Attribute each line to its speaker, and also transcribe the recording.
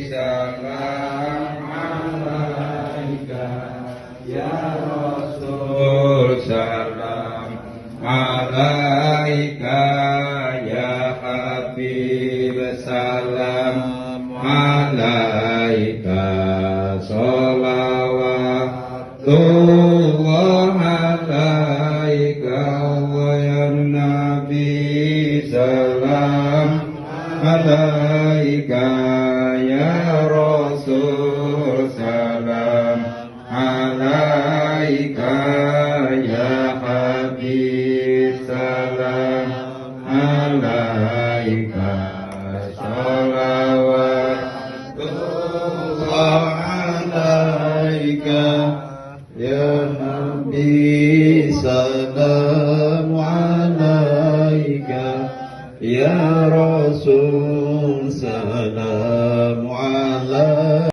Speaker 1: salam alaika ya Rasul, salam alaika ya Habib, salam alaika, sholawatullah alaika ya Nabi, salam alaika ya Rasul, salam alaika ya Habib, salam alaika, sholawatullah alaika ya Nabi, salam alaika ya Rasul, salam alaika.